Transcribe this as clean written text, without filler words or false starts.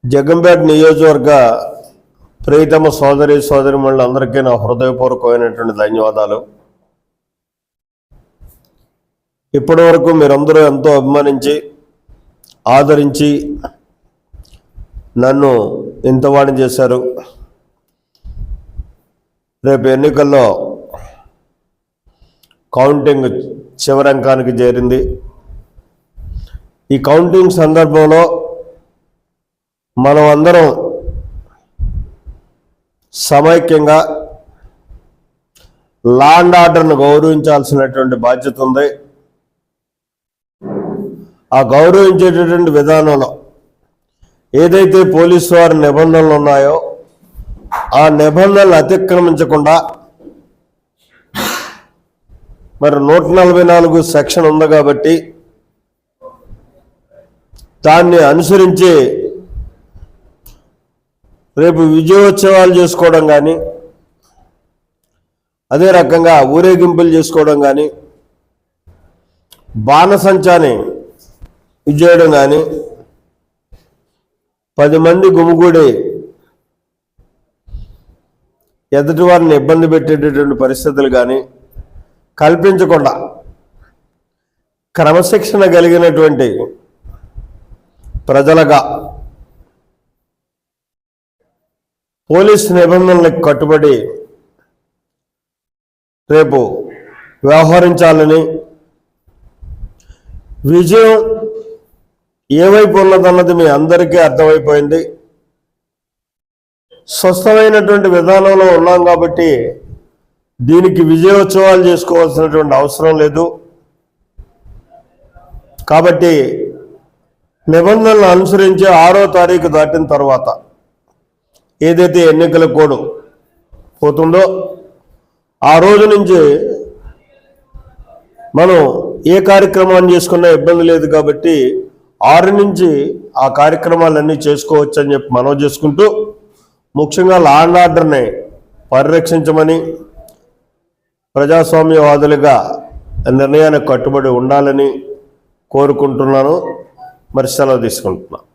జగ్గంపేట నియోజకవర్గ ప్రియతమ సోదరిమణులందరికీ నా హృదయపూర్వకమైనటువంటి ధన్యవాదాలు. ఇప్పటి వరకు మీరందరూ ఎంతో అభిమానించి ఆదరించి నన్ను ఇంతవాణి చేశారు. రేపు ఎన్నికల్లో కౌంటింగ్ చివరి అంకానికి చేరింది. ఈ కౌంటింగ్ సందర్భంలో మనం అందరం సమైక్యంగా లా అండ్ ఆర్డర్ను గౌరవించాల్సినటువంటి బాధ్యత ఉంది. ఆ గౌరవించేటటువంటి విధానంలో ఏదైతే పోలీసు వారి నిబంధనలు ఉన్నాయో ఆ నిబంధనలు అతిక్రమించకుండా మరి 144 సెక్షన్ ఉంది కాబట్టి దాన్ని అనుసరించి రేపు విజయోత్సవాలు చేసుకోవడం కానీ అదే రకంగా ఊరేగింపులు చేసుకోవడం కానీ బాణసంచాని చేయడం కానీ 10 మంది గుమిగూడి ఎదుటి వారిని ఇబ్బంది పెట్టేటటువంటి పరిస్థితులు కానీ కల్పించకుండా క్రమశిక్షణ కలిగినటువంటి ప్రజలుగా పోలీసు నిబంధనలకు కట్టుబడి రేపు వ్యవహరించాలని, విజయం ఏ వైపు ఉన్నదన్నది మీ అందరికీ అర్థమైపోయింది. స్వస్థమైనటువంటి విధానంలో ఉన్నాం కాబట్టి దీనికి విజయోత్సవాలు చేసుకోవాల్సినటువంటి అవసరం లేదు. కాబట్టి నిబంధనలు అనుసరించి 6వ తారీఖు దాటిన తర్వాత ఏదైతే ఎన్నికల కోడ్ పోతుందో ఆ రోజు నుంచి మనం ఏ కార్యక్రమాన్ని చేసుకున్నా ఇబ్బంది లేదు. కాబట్టి 6 నుంచి ఆ కార్యక్రమాలన్నీ చేసుకోవచ్చు అని చెప్పి మనవి చేసుకుంటూ, ముఖ్యంగా లా అండ్ ఆర్డర్ని పరిరక్షించమని, ప్రజాస్వామ్యవాదులుగా నిర్ణయానికి కట్టుబడి ఉండాలని కోరుకుంటున్నాను. మరి సెలవు తీసుకుంటున్నాను.